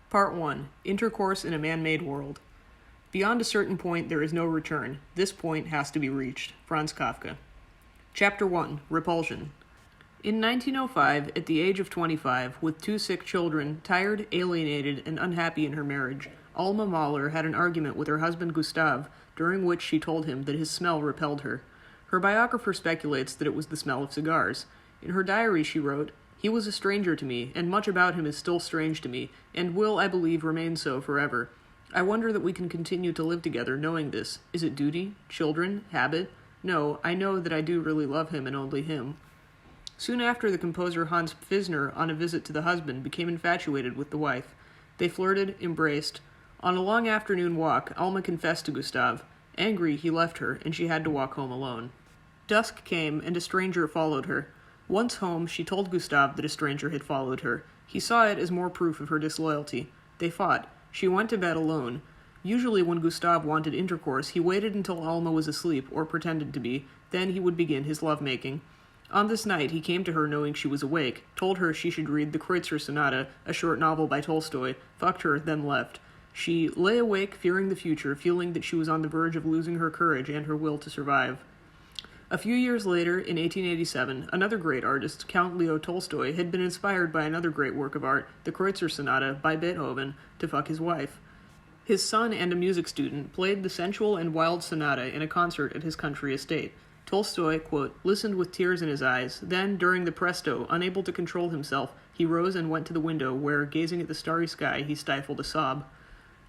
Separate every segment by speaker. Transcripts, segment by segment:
Speaker 1: Part 1. Intercourse in a Man-Made World. Beyond a certain point, there is no return. This point has to be reached. Franz Kafka. Chapter 1. Repulsion. In 1905, at the age of 25, with 2 sick children, tired, alienated, and unhappy in her marriage, Alma Mahler had an argument with her husband Gustav, during which she told him that his smell repelled her. Her biographer speculates that it was the smell of cigars. In her diary she wrote, "He was a stranger to me, and much about him is still strange to me, and will, I believe, remain so forever. I wonder that we can continue to live together knowing this. Is it duty? Children? Habit? No, I know that I do really love him and only him." Soon after, the composer Hans Pfister, on a visit to the husband, became infatuated with the wife. They flirted, embraced. On a long afternoon walk, Alma confessed to Gustav. Angry, he left her, and she had to walk home alone. Dusk came, and a stranger followed her. Once home, she told Gustav that a stranger had followed her. He saw it as more proof of her disloyalty. They fought. She went to bed alone. Usually when Gustav wanted intercourse, he waited until Alma was asleep, or pretended to be. Then he would begin his lovemaking. On this night, he came to her knowing she was awake, told her she should read the Kreutzer Sonata, a short novel by Tolstoy, fucked her, then left. She lay awake, fearing the future, feeling that she was on the verge of losing her courage and her will to survive. A few years later, in 1887, another great artist, Count Leo Tolstoy, had been inspired by another great work of art, the Kreutzer Sonata, by Beethoven, to fuck his wife. His son and a music student played the sensual and wild sonata in a concert at his country estate. Tolstoy, quote, listened with tears in his eyes. Then, during the presto, unable to control himself, he rose and went to the window where, gazing at the starry sky, he stifled a sob.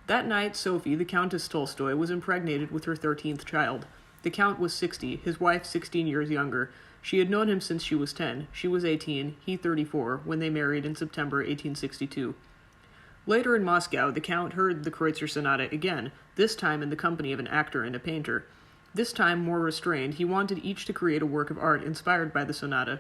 Speaker 1: That night, Sophie, the Countess Tolstoy, was impregnated with her 13th child. The Count was 60, his wife 16 years younger. She had known him since she was 10. She was 18, he 34, when they married in September 1862. Later in Moscow, the Count heard the Kreutzer Sonata again, this time in the company of an actor and a painter. This time, more restrained, he wanted each to create a work of art inspired by the sonata.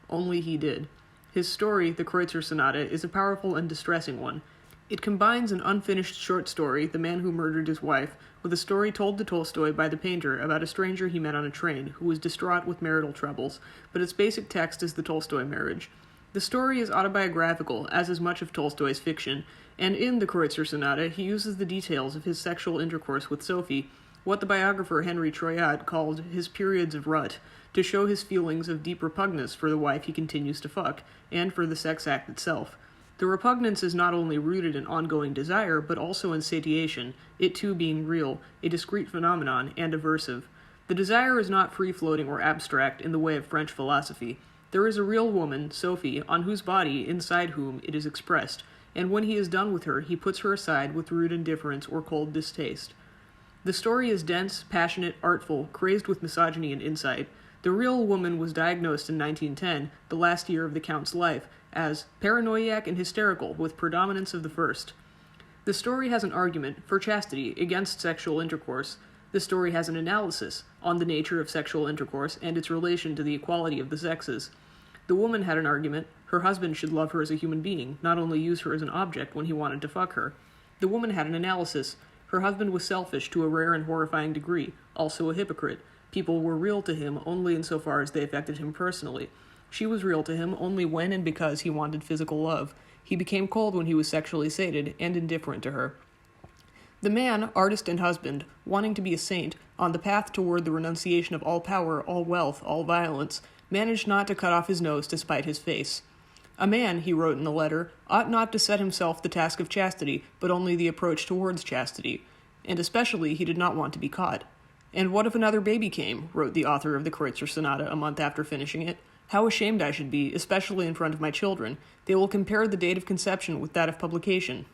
Speaker 1: Only he did. His story, the Kreutzer Sonata, is a powerful and distressing one. It combines an unfinished short story, The Man Who Murdered His Wife, with a story told to Tolstoy by the painter about a stranger he met on a train who was distraught with marital troubles, but its basic text is the Tolstoy marriage. The story is autobiographical, as is much of Tolstoy's fiction, and in the Kreutzer Sonata he uses the details of his sexual intercourse with Sophie, what the biographer Henry Troyat called his periods of rut, to show his feelings of deep repugnance for the wife he continues to fuck, and for the sex act itself. The repugnance is not only rooted in ongoing desire, but also in satiation, it too being real, a discrete phenomenon, and aversive. The desire is not free-floating or abstract in the way of French philosophy. There is a real woman, Sophie, on whose body, inside whom, it is expressed, and when he is done with her, he puts her aside with rude indifference or cold distaste. The story is dense, passionate, artful, crazed with misogyny and insight. The real woman was diagnosed in 1910, the last year of the Count's life, as paranoiac and hysterical, with predominance of the first. The story has an argument, for chastity, against sexual intercourse. The story has an analysis, on the nature of sexual intercourse and its relation to the equality of the sexes. The woman had an argument, her husband should love her as a human being, not only use her as an object when he wanted to fuck her. The woman had an analysis, her husband was selfish to a rare and horrifying degree, also a hypocrite. People were real to him only insofar as they affected him personally. She was real to him only when and because he wanted physical love. He became cold when he was sexually sated and indifferent to her. The man, artist and husband, wanting to be a saint, on the path toward the renunciation of all power, all wealth, all violence, managed not to cut off his nose to spite his face. A man, he wrote in the letter, ought not to set himself the task of chastity, but only the approach towards chastity. And especially he did not want to be caught. And what if another baby came, wrote the author of the Kreutzer Sonata a month after finishing it. How ashamed I should be, especially in front of my children. They will compare the date of conception with that of publication.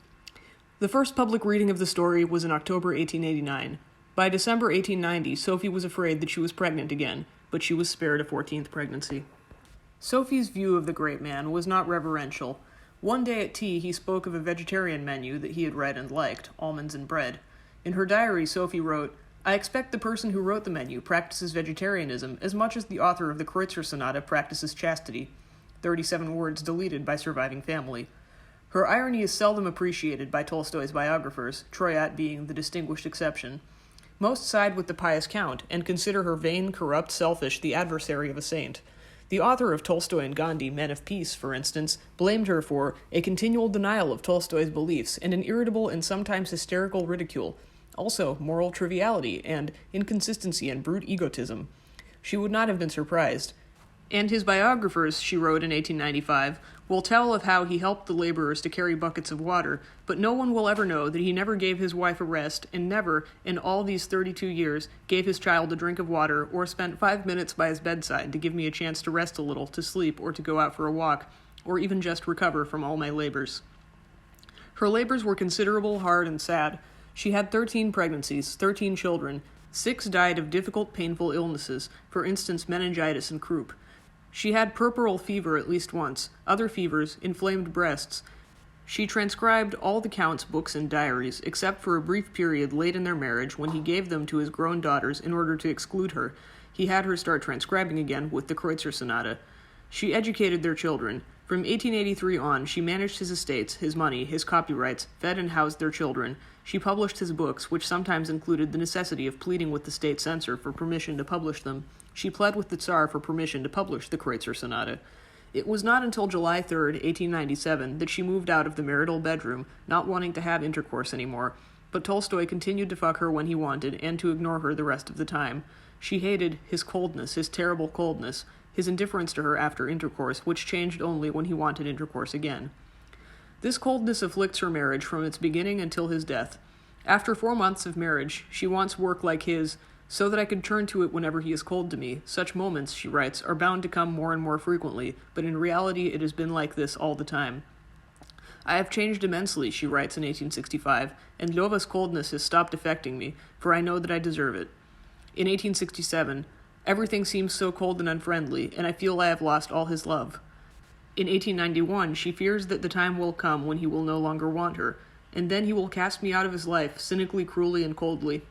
Speaker 1: The first public reading of the story was in October 1889. By December 1890, Sophie was afraid that she was pregnant again, but she was spared a 14th pregnancy. Sophie's view of the great man was not reverential. One day at tea, he spoke of a vegetarian menu that he had read and liked, almonds and bread. In her diary, Sophie wrote, "I expect the person who wrote the menu practices vegetarianism as much as the author of the Kreutzer Sonata practices chastity." 37 words deleted by surviving family. Her irony is seldom appreciated by Tolstoy's biographers, Troyat being the distinguished exception. Most side with the pious Count, and consider her vain, corrupt, selfish, the adversary of a saint. The author of Tolstoy and Gandhi, Men of Peace, for instance, blamed her for a continual denial of Tolstoy's beliefs and an irritable and sometimes hysterical ridicule, also moral triviality and inconsistency and brute egotism. She would not have been surprised. And his biographers, she wrote in 1895, will tell of how he helped the laborers to carry buckets of water, but no one will ever know that he never gave his wife a rest and never, in all these 32 years, gave his child a drink of water or spent 5 minutes by his bedside to give me a chance to rest a little, to sleep, or to go out for a walk, or even just recover from all my labors. Her labors were considerable, hard, and sad. She had 13 pregnancies, 13 children. 6 died of difficult, painful illnesses, for instance meningitis and croup. She had puerperal fever at least once, other fevers, inflamed breasts. She transcribed all the Count's books and diaries, except for a brief period late in their marriage when he gave them to his grown daughters in order to exclude her. He had her start transcribing again with the Kreutzer Sonata. She educated their children. From 1883 on, she managed his estates, his money, his copyrights, fed and housed their children. She published his books, which sometimes included the necessity of pleading with the state censor for permission to publish them. She pled with the Tsar for permission to publish the Kreutzer Sonata. It was not until July 3, 1897, that she moved out of the marital bedroom, not wanting to have intercourse anymore, but Tolstoy continued to fuck her when he wanted and to ignore her the rest of the time. She hated his coldness, his terrible coldness, his indifference to her after intercourse, which changed only when he wanted intercourse again. This coldness afflicts her marriage from its beginning until his death. After 4 months of marriage, she wants work like his, so that I could turn to it whenever he is cold to me. Such moments, she writes, are bound to come more and more frequently, but in reality it has been like this all the time. I have changed immensely, she writes in 1865, and Ljova's coldness has stopped affecting me, for I know that I deserve it. In 1867, everything seems so cold and unfriendly, and I feel I have lost all his love. In 1891, she fears that the time will come when he will no longer want her, and then he will cast me out of his life, cynically, cruelly, and coldly.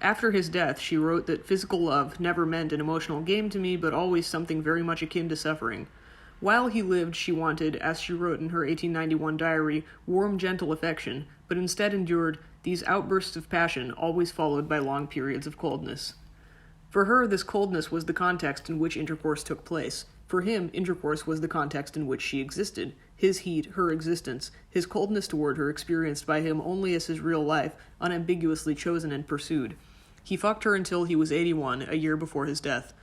Speaker 1: After his death, she wrote that physical love never meant an emotional game to me, but always something very much akin to suffering. While he lived, she wanted, as she wrote in her 1891 diary, warm, gentle affection, but instead endured these outbursts of passion, always followed by long periods of coldness. For her, this coldness was the context in which intercourse took place. For him, intercourse was the context in which she existed. His heat, her existence, his coldness toward her experienced by him only as his real life, unambiguously chosen and pursued. He fucked her until he was 81, a year before his death.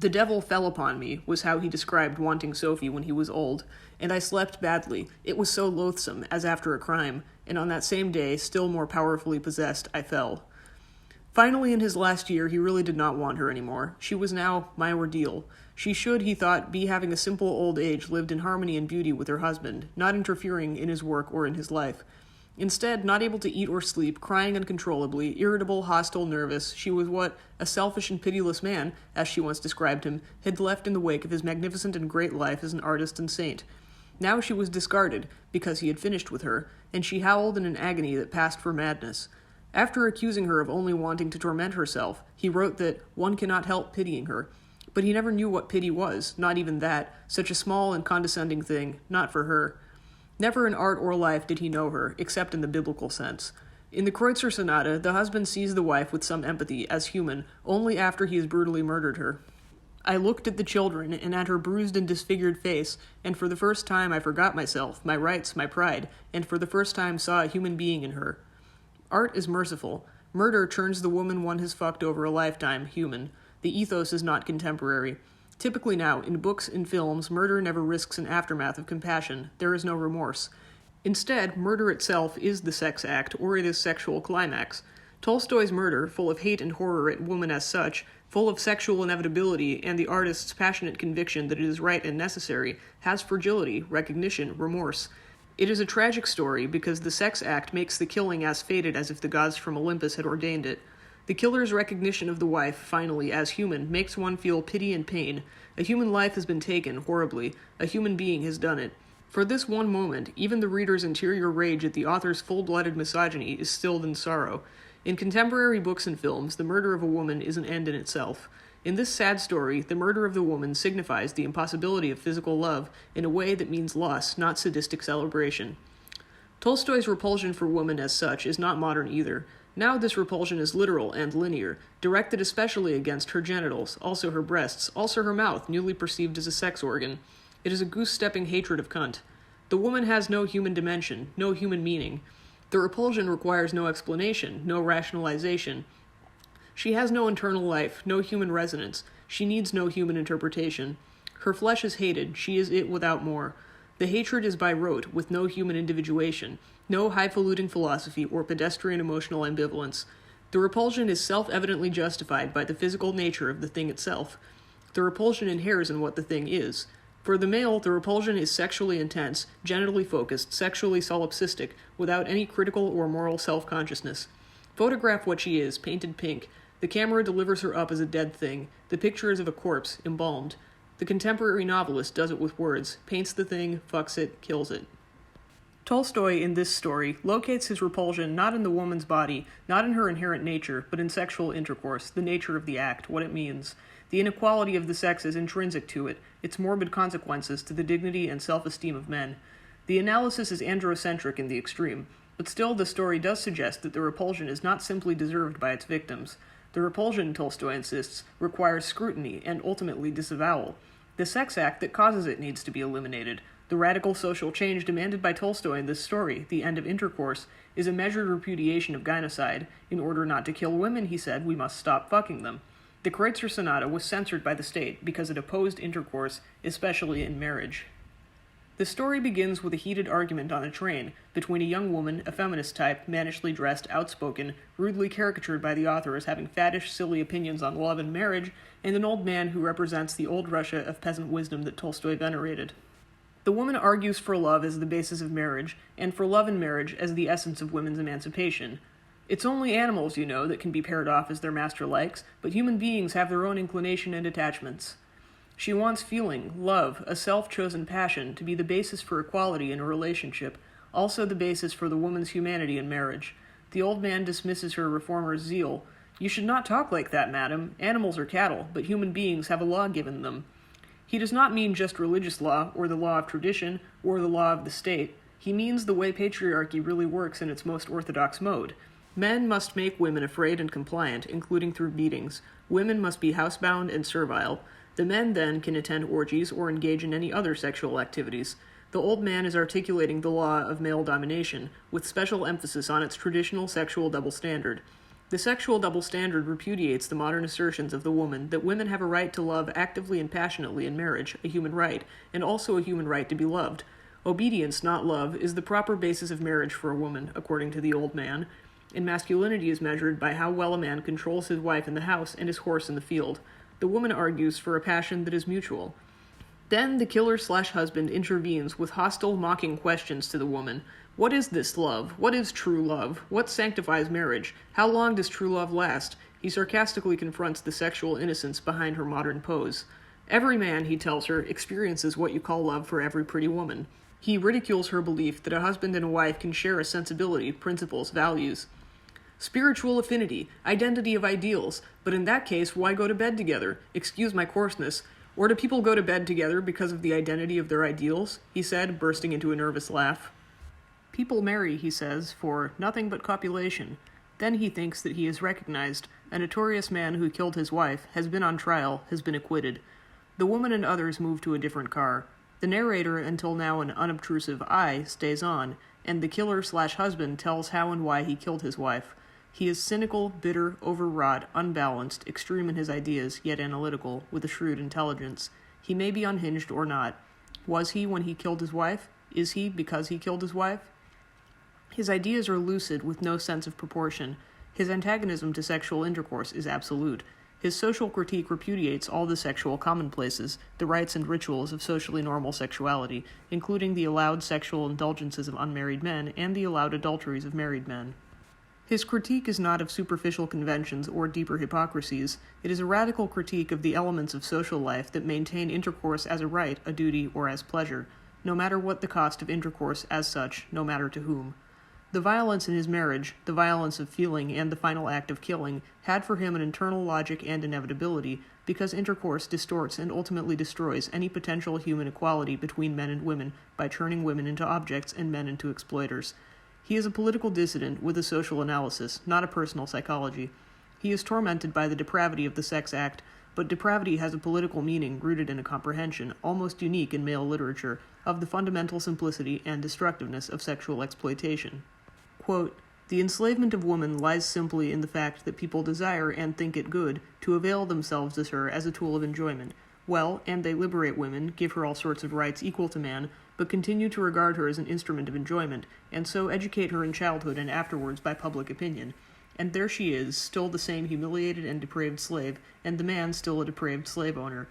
Speaker 1: The devil fell upon me, was how he described wanting Sophie when he was old, and I slept badly. It was so loathsome, as after a crime, and on that same day, still more powerfully possessed, I fell. Finally, in his last year, he really did not want her anymore. She was now my ordeal. She should, he thought, be having a simple old age lived in harmony and beauty with her husband, not interfering in his work or in his life. Instead, not able to eat or sleep, crying uncontrollably, irritable, hostile, nervous, she was what a selfish and pitiless man, as she once described him, had left in the wake of his magnificent and great life as an artist and saint. Now she was discarded, because he had finished with her, and she howled in an agony that passed for madness. After accusing her of only wanting to torment herself, he wrote that one cannot help pitying her. But he never knew what pity was, not even that, such a small and condescending thing, not for her. Never in art or life did he know her, except in the biblical sense. In the Kreutzer Sonata, the husband sees the wife with some empathy, as human, only after he has brutally murdered her. I looked at the children, and at her bruised and disfigured face, and for the first time I forgot myself, my rights, my pride, and for the first time saw a human being in her. Art is merciful. Murder turns the woman one has fucked over a lifetime human. The ethos is not contemporary. Typically now, in books and films, murder never risks an aftermath of compassion. There is no remorse. Instead, murder itself is the sex act, or it is sexual climax. Tolstoy's murder, full of hate and horror at woman as such, full of sexual inevitability and the artist's passionate conviction that it is right and necessary, has fragility, recognition, remorse. It is a tragic story because the sex act makes the killing as fated as if the gods from Olympus had ordained it. The killer's recognition of the wife, finally, as human, makes one feel pity and pain. A human life has been taken, horribly. A human being has done it. For this one moment, even the reader's interior rage at the author's full-blooded misogyny is stilled in sorrow. In contemporary books and films, the murder of a woman is an end in itself. In this sad story, the murder of the woman signifies the impossibility of physical love in a way that means loss, not sadistic celebration. Tolstoy's repulsion for woman as such is not modern either. Now this repulsion is literal and linear, directed especially against her genitals, also her breasts, also her mouth, newly perceived as a sex organ. It is a goose-stepping hatred of cunt. The woman has no human dimension, no human meaning. The repulsion requires no explanation, no rationalization. She has no internal life, no human resonance. She needs no human interpretation. Her flesh is hated, she is it without more. The hatred is by rote, with no human individuation, no highfalutin philosophy or pedestrian emotional ambivalence. The repulsion is self-evidently justified by the physical nature of the thing itself. The repulsion inheres in what the thing is. For the male, the repulsion is sexually intense, genitally focused, sexually solipsistic, without any critical or moral self-consciousness. Photograph what she is, painted pink. The camera delivers her up as a dead thing. The picture is of a corpse, embalmed. The contemporary novelist does it with words, paints the thing, fucks it, kills it. Tolstoy, in this story, locates his repulsion not in the woman's body, not in her inherent nature, but in sexual intercourse, the nature of the act, what it means. The inequality of the sex is intrinsic to it, its morbid consequences to the dignity and self-esteem of men. The analysis is androcentric in the extreme, but still the story does suggest that the repulsion is not simply deserved by its victims. The repulsion, Tolstoy insists, requires scrutiny and ultimately disavowal. The sex act that causes it needs to be eliminated. The radical social change demanded by Tolstoy in this story, the end of intercourse, is a measured repudiation of gynocide. In order not to kill women, he said, we must stop fucking them. The Kreutzer Sonata was censored by the state because it opposed intercourse, especially in marriage. The story begins with a heated argument on a train between a young woman, a feminist type, mannishly dressed, outspoken, rudely caricatured by the author as having faddish, silly opinions on love and marriage, and an old man who represents the old Russia of peasant wisdom that Tolstoy venerated. The woman argues for love as the basis of marriage, and for love and marriage as the essence of women's emancipation. It's only animals, you know, that can be paired off as their master likes, but human beings have their own inclination and attachments. She wants feeling, love, a self-chosen passion to be the basis for equality in a relationship, also the basis for the woman's humanity in marriage. The old man dismisses her reformer's zeal. You should not talk like that, madam. Animals are cattle, but human beings have a law given them. He does not mean just religious law, or the law of tradition, or the law of the state. He means the way patriarchy really works in its most orthodox mode. Men must make women afraid and compliant, including through beatings. Women must be housebound and servile. The men, then, can attend orgies or engage in any other sexual activities. The old man is articulating the law of male domination, with special emphasis on its traditional sexual double standard. The sexual double standard repudiates the modern assertions of the woman that women have a right to love actively and passionately in marriage, a human right, and also a human right to be loved. Obedience, not love, is the proper basis of marriage for a woman, according to the old man, and masculinity is measured by how well a man controls his wife in the house and his horse in the field. The woman argues for a passion that is mutual. Then the killer/husband intervenes with hostile, mocking questions to the woman. What is this love? What is true love? What sanctifies marriage? How long does true love last? He sarcastically confronts the sexual innocence behind her modern pose. Every man, he tells her, experiences what you call love for every pretty woman. He ridicules her belief that a husband and a wife can share a sensibility, principles, values. Spiritual affinity, identity of ideals, but in that case, why go to bed together? Excuse my coarseness. Or do people go to bed together because of the identity of their ideals? He said, bursting into a nervous laugh. People marry, he says, for nothing but copulation. Then he thinks that he is recognized. A notorious man who killed his wife has been on trial, has been acquitted. The woman and others move to a different car. The narrator, until now an unobtrusive I, stays on, and the killer/husband tells how and why he killed his wife. He is cynical, bitter, overwrought, unbalanced, extreme in his ideas, yet analytical, with a shrewd intelligence. He may be unhinged or not. Was he when he killed his wife? Is he because he killed his wife? His ideas are lucid, with no sense of proportion. His antagonism to sexual intercourse is absolute. His social critique repudiates all the sexual commonplaces, the rites and rituals of socially normal sexuality, including the allowed sexual indulgences of unmarried men and the allowed adulteries of married men. His critique is not of superficial conventions or deeper hypocrisies. It is a radical critique of the elements of social life that maintain intercourse as a right, a duty, or as pleasure, no matter what the cost of intercourse as such, no matter to whom. The violence in his marriage, the violence of feeling and the final act of killing, had for him an internal logic and inevitability, because intercourse distorts and ultimately destroys any potential human equality between men and women by turning women into objects and men into exploiters. He is a political dissident with a social analysis, not a personal psychology. He is tormented by the depravity of the sex act, but depravity has a political meaning rooted in a comprehension, almost unique in male literature, of the fundamental simplicity and destructiveness of sexual exploitation. Quote, "The enslavement of woman lies simply in the fact that people desire and think it good to avail themselves of her as a tool of enjoyment. Well, and they liberate women, give her all sorts of rights equal to man, but continue to regard her as an instrument of enjoyment, and so educate her in childhood and afterwards by public opinion. And there she is, still the same humiliated and depraved slave, and the man still a depraved slave owner.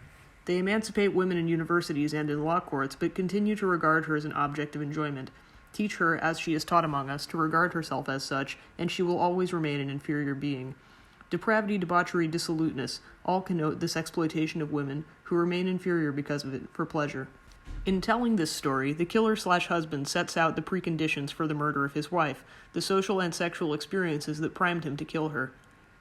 Speaker 1: They emancipate women in universities and in law courts, but continue to regard her as an object of enjoyment. Teach her, as she is taught among us, to regard herself as such, and she will always remain an inferior being. Depravity, debauchery, dissoluteness, all connote this exploitation of women, who remain inferior because of it, for pleasure." In telling this story, the killer/husband sets out the preconditions for the murder of his wife, the social and sexual experiences that primed him to kill her.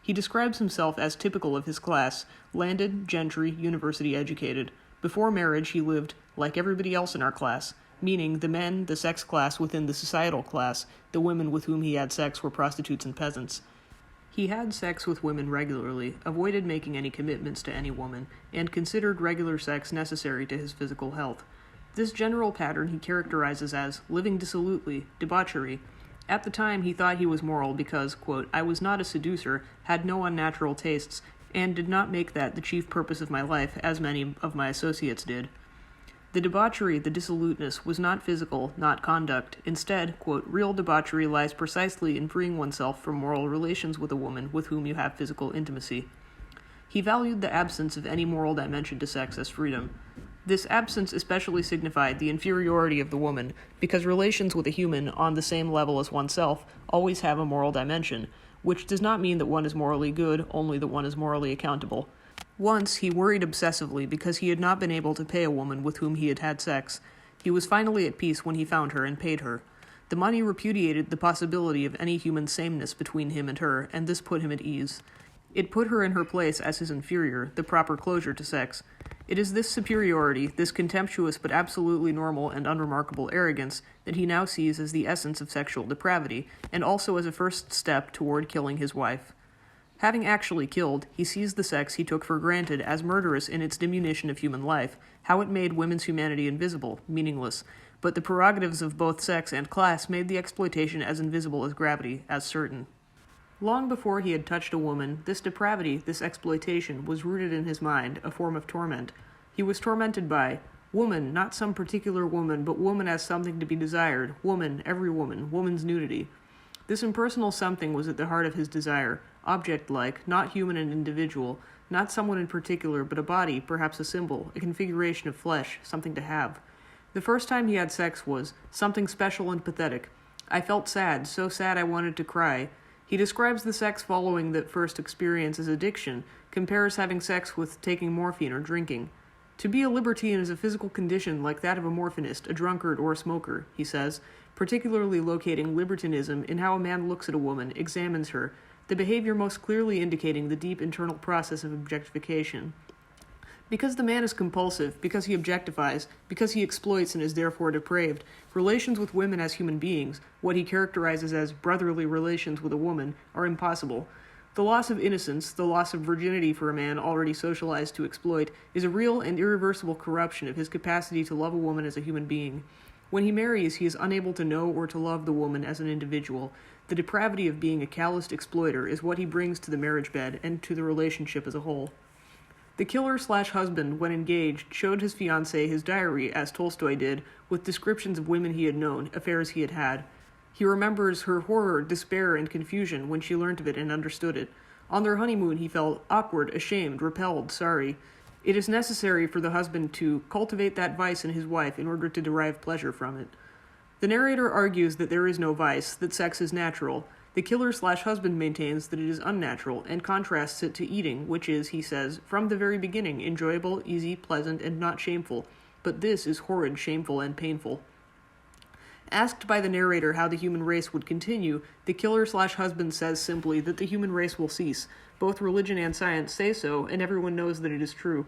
Speaker 1: He describes himself as typical of his class, landed, gentry, university educated. Before marriage, he lived like everybody else in our class, meaning the men, the sex class within the societal class. The women with whom he had sex were prostitutes and peasants. He had sex with women regularly, avoided making any commitments to any woman, and considered regular sex necessary to his physical health. This general pattern he characterizes as living dissolutely, debauchery. At the time, he thought he was moral because, quote, "I was not a seducer, had no unnatural tastes, and did not make that the chief purpose of my life, as many of my associates did." The debauchery, the dissoluteness, was not physical, not conduct. Instead, quote, "Real debauchery lies precisely in freeing oneself from moral relations with a woman with whom you have physical intimacy." He valued the absence of any moral dimension to sex as freedom. This absence especially signified the inferiority of the woman, because relations with a human on the same level as oneself always have a moral dimension, which does not mean that one is morally good, only that one is morally accountable. Once, he worried obsessively because he had not been able to pay a woman with whom he had had sex. He was finally at peace when he found her and paid her. The money repudiated the possibility of any human sameness between him and her, and this put him at ease. It put her in her place as his inferior, the proper closure to sex. It is this superiority, this contemptuous but absolutely normal and unremarkable arrogance, that he now sees as the essence of sexual depravity, and also as a first step toward killing his wife. Having actually killed, he sees the sex he took for granted as murderous in its diminution of human life, how it made women's humanity invisible, meaningless, but the prerogatives of both sex and class made the exploitation as invisible as gravity, as certain. Long before he had touched a woman, this depravity, this exploitation, was rooted in his mind, a form of torment. He was tormented by woman, not some particular woman, but woman as something to be desired, woman, every woman, woman's nudity. This impersonal something was at the heart of his desire, object-like, not human and individual, not someone in particular, but a body, perhaps a symbol, a configuration of flesh, something to have. The first time he had sex was something special and pathetic. "I felt sad, so sad I wanted to cry." He describes the sex following that first experience as addiction, compares having sex with taking morphine or drinking. "To be a libertine is a physical condition like that of a morphinist, a drunkard, or a smoker," he says, particularly locating libertinism in how a man looks at a woman, examines her, the behavior most clearly indicating the deep internal process of objectification. Because the man is compulsive, because he objectifies, because he exploits and is therefore depraved, relations with women as human beings, what he characterizes as brotherly relations with a woman, are impossible. The loss of innocence, the loss of virginity for a man already socialized to exploit, is a real and irreversible corruption of his capacity to love a woman as a human being. When he marries, he is unable to know or to love the woman as an individual. The depravity of being a calloused exploiter is what he brings to the marriage bed and to the relationship as a whole. The killer/husband, when engaged, showed his fiancée his diary, as Tolstoy did, with descriptions of women he had known, affairs he had had. He remembers her horror, despair, and confusion when she learnt of it and understood it. On their honeymoon, he felt awkward, ashamed, repelled, sorry. It is necessary for the husband to cultivate that vice in his wife in order to derive pleasure from it. The narrator argues that there is no vice, that sex is natural. The killer/husband maintains that it is unnatural, and contrasts it to eating, which is, he says, from the very beginning, enjoyable, easy, pleasant, and not shameful. But this is horrid, shameful, and painful. Asked by the narrator how the human race would continue, the killer/husband says simply that the human race will cease. Both religion and science say so, and everyone knows that it is true.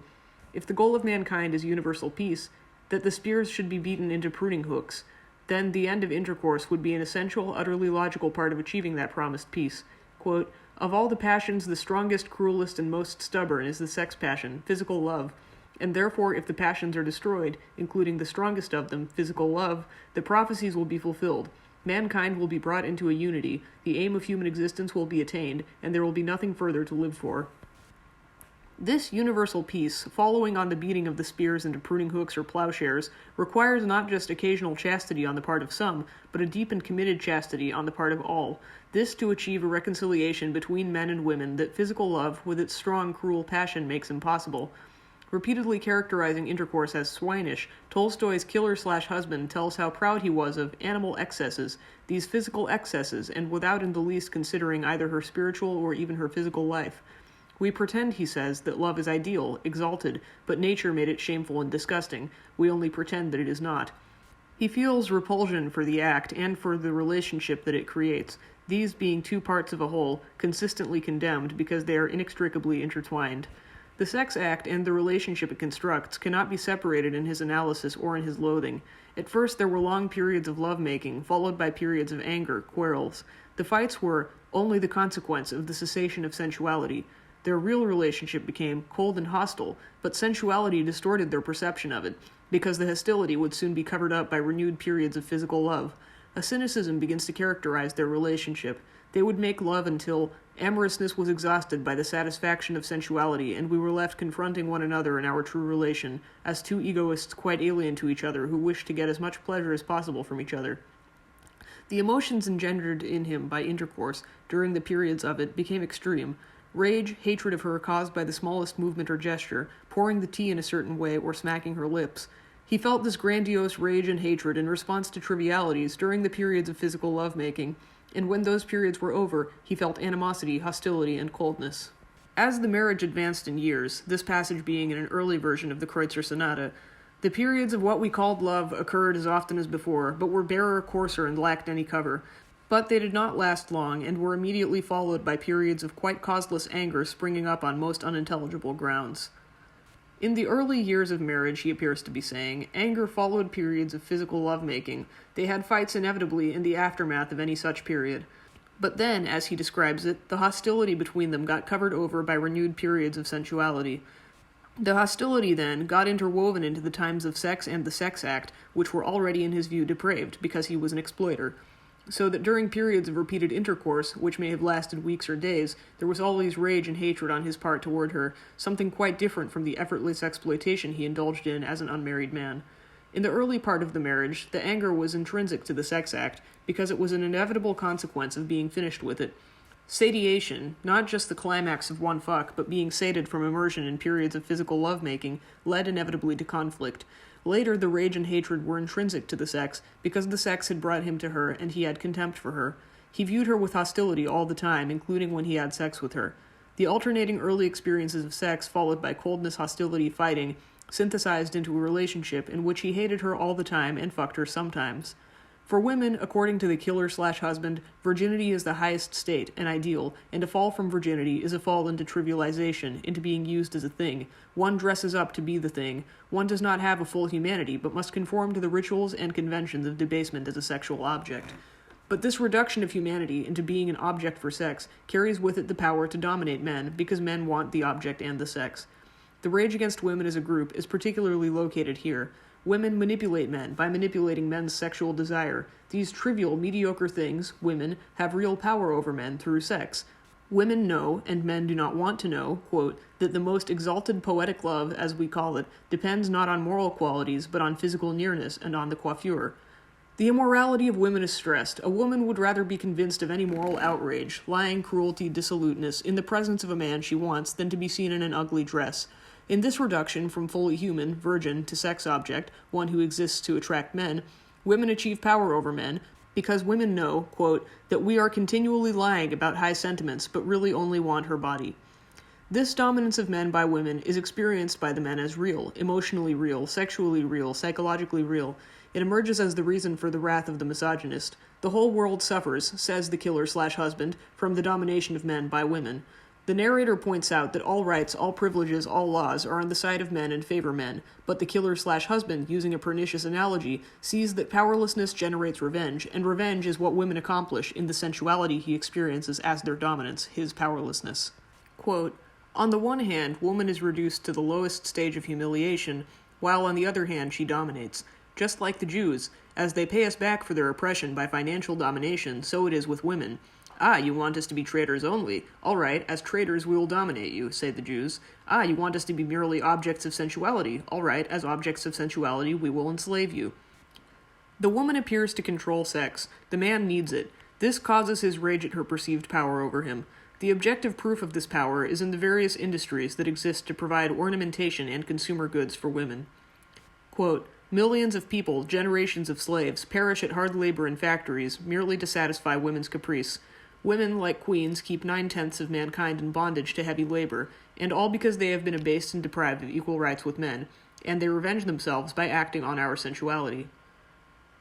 Speaker 1: If the goal of mankind is universal peace, that the spears should be beaten into pruning hooks. then the end of intercourse would be an essential, utterly logical part of achieving that promised peace. Quote, "Of all the passions, the strongest, cruelest, and most stubborn is the sex passion, physical love. And therefore, if the passions are destroyed, including the strongest of them, physical love, the prophecies will be fulfilled. Mankind will be brought into a unity, the aim of human existence will be attained, and there will be nothing further to live for." This universal peace, following on the beating of the spears into pruning hooks or plowshares, requires not just occasional chastity on the part of some, but a deep and committed chastity on the part of all. This to achieve a reconciliation between men and women that physical love, with its strong, cruel passion, makes impossible. Repeatedly characterizing intercourse as swinish, Tolstoy's killer-slash-husband tells how proud he was of animal excesses, these physical excesses, and without in the least considering either her spiritual or even her physical life. "We pretend," he says, "that love is ideal, exalted, but nature made it shameful and disgusting. We only pretend that it is not." He feels repulsion for the act and for the relationship that it creates, these being two parts of a whole, consistently condemned because they are inextricably intertwined. The sex act and the relationship it constructs cannot be separated in his analysis or in his loathing. At first there were long periods of love-making, followed by periods of anger, quarrels. The fights were only the consequence of the cessation of sensuality. Their real relationship became cold and hostile, but sensuality distorted their perception of it, because the hostility would soon be covered up by renewed periods of physical love. A cynicism begins to characterize their relationship. They would make love until amorousness was exhausted by the satisfaction of sensuality, and we were left confronting one another in our true relation, as two egoists quite alien to each other who wished to get as much pleasure as possible from each other. The emotions engendered in him by intercourse, during the periods of it, became extreme. Rage, hatred of her caused by the smallest movement or gesture, pouring the tea in a certain way, or smacking her lips. He felt this grandiose rage and hatred in response to trivialities during the periods of physical lovemaking, and when those periods were over, he felt animosity, hostility, and coldness. As the marriage advanced in years, this passage being in an early version of the Kreutzer Sonata, the periods of what we called love occurred as often as before, but were barer, coarser, and lacked any cover. But they did not last long, and were immediately followed by periods of quite causeless anger springing up on most unintelligible grounds. In the early years of marriage, he appears to be saying, anger followed periods of physical lovemaking. They had fights inevitably in the aftermath of any such period. But then, as he describes it, the hostility between them got covered over by renewed periods of sensuality. The hostility, then, got interwoven into the times of sex and the sex act, which were already in his view depraved, because he was an exploiter. So that during periods of repeated intercourse, which may have lasted weeks or days, there was always rage and hatred on his part toward her, something quite different from the effortless exploitation he indulged in as an unmarried man. In the early part of the marriage, the anger was intrinsic to the sex act, because it was an inevitable consequence of being finished with it. Satiation, not just the climax of one fuck, but being sated from immersion in periods of physical lovemaking, led inevitably to conflict. Later, the rage and hatred were intrinsic to the sex, because the sex had brought him to her, and he had contempt for her. He viewed her with hostility all the time, including when he had sex with her. The alternating early experiences of sex, followed by coldness, hostility, fighting, synthesized into a relationship in which he hated her all the time and fucked her sometimes. For women, according to the killer-slash-husband, virginity is the highest state, an ideal, and to fall from virginity is a fall into trivialization, into being used as a thing. One dresses up to be the thing. One does not have a full humanity, but must conform to the rituals and conventions of debasement as a sexual object. But this reduction of humanity into being an object for sex carries with it the power to dominate men, because men want the object and the sex. The rage against women as a group is particularly located here. Women manipulate men by manipulating men's sexual desire. These trivial, mediocre things, women, have real power over men through sex. Women know, and men do not want to know, quote, that the most exalted poetic love, as we call it, depends not on moral qualities, but on physical nearness and on the coiffure. The immorality of women is stressed. A woman would rather be convinced of any moral outrage, lying, cruelty, dissoluteness, in the presence of a man she wants, than to be seen in an ugly dress. In this reduction from fully human, virgin, to sex object, one who exists to attract men, women achieve power over men, because women know, quote, that we are continually lying about high sentiments, but really only want her body. This dominance of men by women is experienced by the men as real, emotionally real, sexually real, psychologically real. It emerges as the reason for the wrath of the misogynist. The whole world suffers, says the killer-slash-husband, from the domination of men by women. The narrator points out that all rights, all privileges, all laws are on the side of men and favor men, but the killer/husband, using a pernicious analogy, sees that powerlessness generates revenge, and revenge is what women accomplish in the sensuality he experiences as their dominance, his powerlessness. Quote, "On the one hand, woman is reduced to the lowest stage of humiliation, while on the other hand she dominates. Just like the Jews, as they pay us back for their oppression by financial domination, so it is with women. Ah, you want us to be traitors only. All right, as traitors we will dominate you, say the Jews. Ah, you want us to be merely objects of sensuality. All right, as objects of sensuality we will enslave you." The woman appears to control sex. The man needs it. This causes his rage at her perceived power over him. The objective proof of this power is in the various industries that exist to provide ornamentation and consumer goods for women. Quote, "Millions of people, generations of slaves, perish at hard labor in factories merely to satisfy women's caprice. Women, like queens, keep 9/10 of mankind in bondage to heavy labor, and all because they have been abased and deprived of equal rights with men, and they revenge themselves by acting on our sensuality."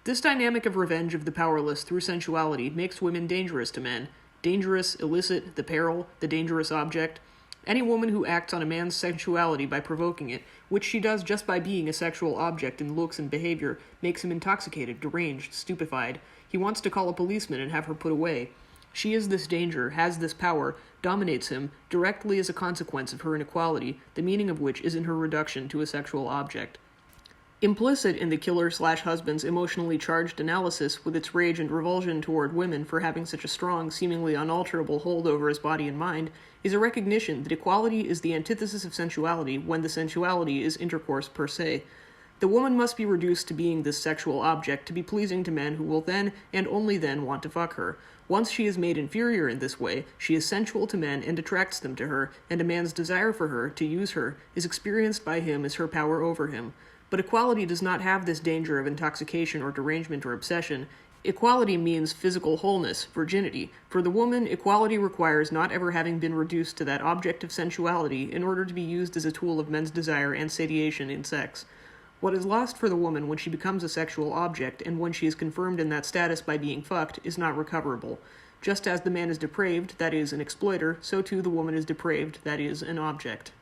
Speaker 1: This dynamic of revenge of the powerless through sensuality makes women dangerous to men. Dangerous, illicit, the peril, the dangerous object. Any woman who acts on a man's sensuality by provoking it, which she does just by being a sexual object in looks and behavior, makes him intoxicated, deranged, stupefied. He wants to call a policeman and have her put away. She is this danger, has this power, dominates him, directly as a consequence of her inequality, the meaning of which is in her reduction to a sexual object. Implicit in the killer/husband's emotionally charged analysis, with its rage and revulsion toward women for having such a strong, seemingly unalterable hold over his body and mind, is a recognition that equality is the antithesis of sensuality when the sensuality is intercourse per se. The woman must be reduced to being this sexual object to be pleasing to men who will then, and only then, want to fuck her. Once she is made inferior in this way, she is sensual to men and attracts them to her, and a man's desire for her, to use her, is experienced by him as her power over him. But equality does not have this danger of intoxication or derangement or obsession. Equality means physical wholeness, virginity. For the woman, equality requires not ever having been reduced to that object of sensuality in order to be used as a tool of men's desire and satiation in sex. What is lost for the woman when she becomes a sexual object, and when she is confirmed in that status by being fucked, is not recoverable. Just as the man is depraved, that is, an exploiter, so too the woman is depraved, that is, an object.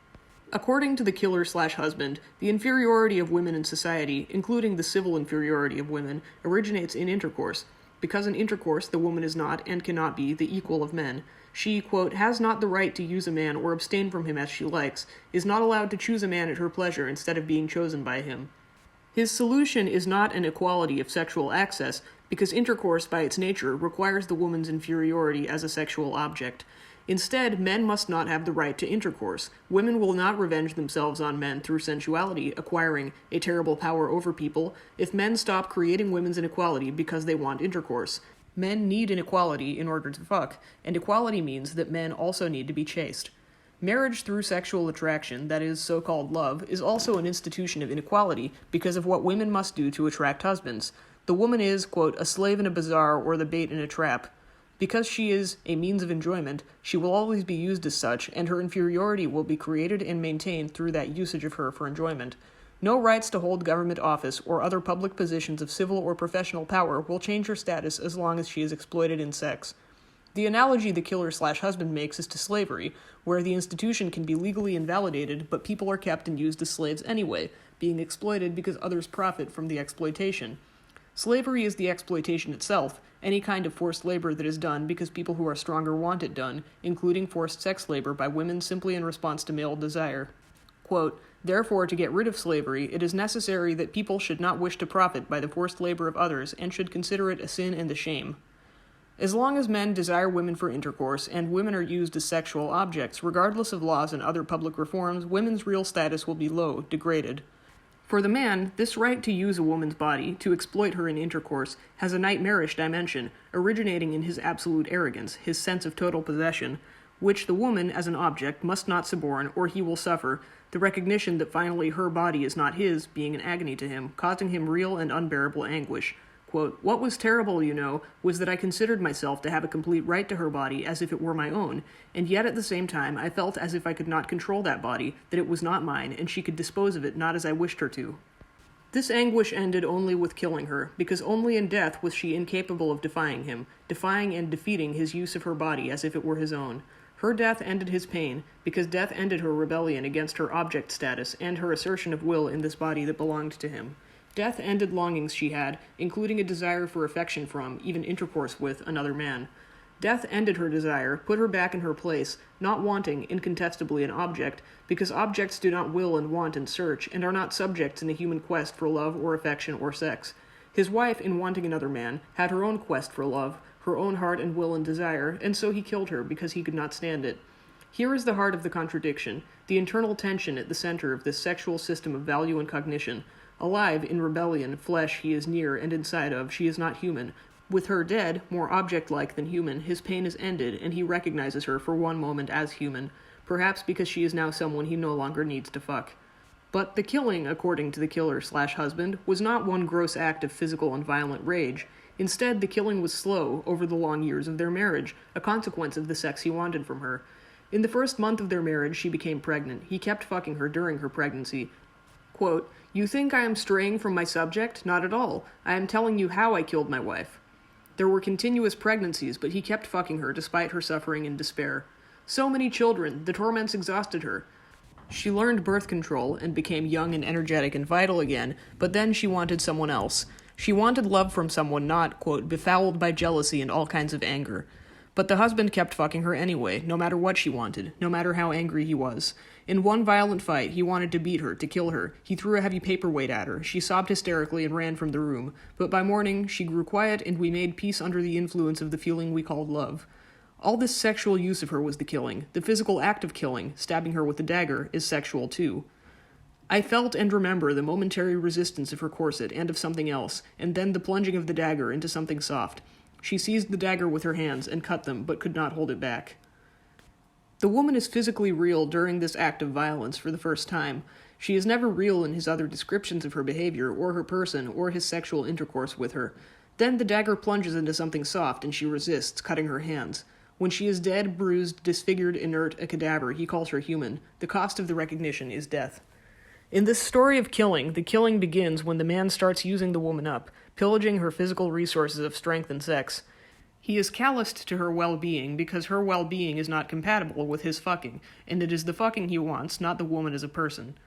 Speaker 1: According to the killer/husband, the inferiority of women in society, including the civil inferiority of women, originates in intercourse. Because in intercourse the woman is not, and cannot be, the equal of men. She, quote, "has not the right to use a man or abstain from him as she likes, is not allowed to choose a man at her pleasure instead of being chosen by him." His solution is not an equality of sexual access, because intercourse by its nature requires the woman's inferiority as a sexual object. Instead, men must not have the right to intercourse. Women will not revenge themselves on men through sensuality, acquiring a terrible power over people, if men stop creating women's inequality because they want intercourse. Men need inequality in order to fuck, and equality means that men also need to be chaste. Marriage through sexual attraction, that is, so-called love, is also an institution of inequality because of what women must do to attract husbands. The woman is, quote, "a slave in a bazaar or the bait in a trap." Because she is a means of enjoyment, she will always be used as such, and her inferiority will be created and maintained through that usage of her for enjoyment. No rights to hold government office or other public positions of civil or professional power will change her status as long as she is exploited in sex. The analogy the killer/husband makes is to slavery, where the institution can be legally invalidated, but people are kept and used as slaves anyway, being exploited because others profit from the exploitation. Slavery is the exploitation itself, any kind of forced labor that is done because people who are stronger want it done, including forced sex labor by women simply in response to male desire. Quote, "Therefore, to get rid of slavery, it is necessary that people should not wish to profit by the forced labor of others and should consider it a sin and a shame." As long as men desire women for intercourse, and women are used as sexual objects, regardless of laws and other public reforms, women's real status will be low, degraded. For the man, this right to use a woman's body, to exploit her in intercourse, has a nightmarish dimension, originating in his absolute arrogance, his sense of total possession, which the woman, as an object, must not suborn, or he will suffer, the recognition that finally her body is not his, being an agony to him, causing him real and unbearable anguish. Quote, "What was terrible, was that I considered myself to have a complete right to her body as if it were my own, and yet at the same time I felt as if I could not control that body, that it was not mine, and she could dispose of it not as I wished her to." This anguish ended only with killing her, because only in death was she incapable of defying him, defying and defeating his use of her body as if it were his own. Her death ended his pain, because death ended her rebellion against her object status and her assertion of will in this body that belonged to him. Death ended longings she had, including a desire for affection from, even intercourse with, another man. Death ended her desire, put her back in her place, not wanting, incontestably, an object, because objects do not will and want and search, and are not subjects in the human quest for love or affection or sex. His wife, in wanting another man, had her own quest for love, her own heart and will and desire, and so he killed her because he could not stand it. Here is the heart of the contradiction, the internal tension at the center of this sexual system of value and cognition. Alive, in rebellion, flesh he is near, and inside of, she is not human. With her dead, more object-like than human, his pain is ended, and he recognizes her for one moment as human, perhaps because she is now someone he no longer needs to fuck. But the killing, according to the killer/husband, was not one gross act of physical and violent rage. Instead, the killing was slow, over the long years of their marriage, a consequence of the sex he wanted from her. In the first month of their marriage, she became pregnant. He kept fucking her during her pregnancy. Quote, "You think I am straying from my subject? Not at all. I am telling you how I killed my wife." There were continuous pregnancies, but he kept fucking her despite her suffering and despair. So many children, the torments exhausted her. She learned birth control and became young and energetic and vital again, but then she wanted someone else. She wanted love from someone not, quote, befouled by jealousy and all kinds of anger. But the husband kept fucking her anyway, no matter what she wanted, no matter how angry he was. In one violent fight, he wanted to beat her, to kill her. He threw a heavy paperweight at her. She sobbed hysterically and ran from the room. But by morning, she grew quiet, and we made peace under the influence of the feeling we called love. All this sexual use of her was the killing. The physical act of killing, stabbing her with a dagger, is sexual too. I felt and remember the momentary resistance of her corset and of something else, and then the plunging of the dagger into something soft. She seized the dagger with her hands and cut them, but could not hold it back. The woman is physically real during this act of violence for the first time. She is never real in his other descriptions of her behavior, or her person, or his sexual intercourse with her. Then the dagger plunges into something soft, and she resists, cutting her hands. When she is dead, bruised, disfigured, inert, a cadaver, he calls her human. The cost of the recognition is death. In this story of killing, the killing begins when the man starts using the woman up, pillaging her physical resources of strength and sex. He is calloused to her well-being because her well-being is not compatible with his fucking, and it is the fucking he wants, not the woman as a person.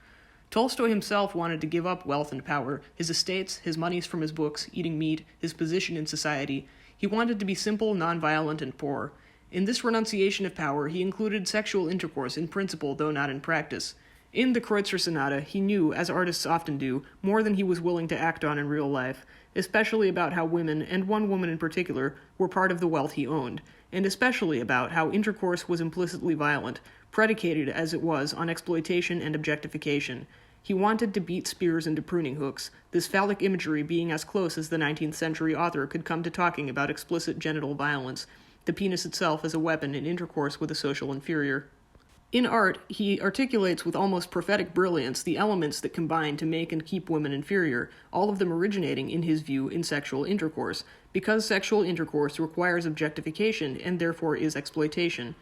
Speaker 1: Tolstoy himself wanted to give up wealth and power, his estates, his monies from his books, eating meat, his position in society. He wanted to be simple, non-violent, and poor. In this renunciation of power, he included sexual intercourse in principle, though not in practice. In the Kreutzer Sonata, he knew, as artists often do, more than he was willing to act on in real life, especially about how women, and one woman in particular, were part of the wealth he owned, and especially about how intercourse was implicitly violent, predicated as it was on exploitation and objectification. He wanted to beat spears into pruning hooks, this phallic imagery being as close as the 19th century author could come to talking about explicit genital violence, the penis itself as a weapon in intercourse with a social inferior. In art, he articulates with almost prophetic brilliance the elements that combine to make and keep women inferior, all of them originating, in his view, in sexual intercourse, because sexual intercourse requires objectification and therefore is exploitation.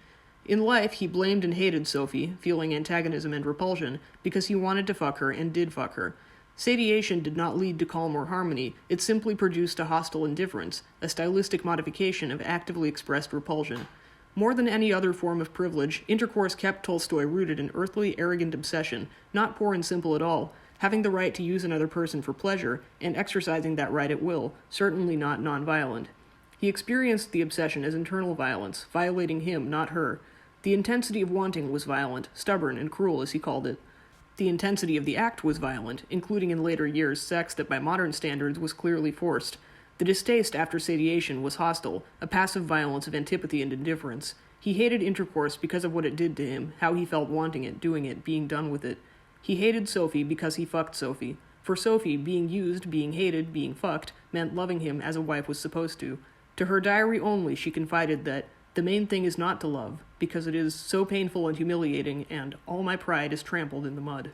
Speaker 1: In life, he blamed and hated Sophie, feeling antagonism and repulsion, because he wanted to fuck her and did fuck her. Satiation did not lead to calm or harmony, it simply produced a hostile indifference, a stylistic modification of actively expressed repulsion. More than any other form of privilege, intercourse kept Tolstoy rooted in earthly, arrogant obsession, not poor and simple at all, having the right to use another person for pleasure, and exercising that right at will, certainly not nonviolent. He experienced the obsession as internal violence, violating him, not her. The intensity of wanting was violent, stubborn, and cruel, as he called it. The intensity of the act was violent, including in later years sex that by modern standards was clearly forced. The distaste after satiation was hostile, a passive violence of antipathy and indifference. He hated intercourse because of what it did to him, how he felt wanting it, doing it, being done with it. He hated Sophie because he fucked Sophie. For Sophie, being used, being hated, being fucked, meant loving him as a wife was supposed to. To her diary only, she confided that the main thing is not to love, because it is so painful and humiliating, and all my pride is trampled in the mud.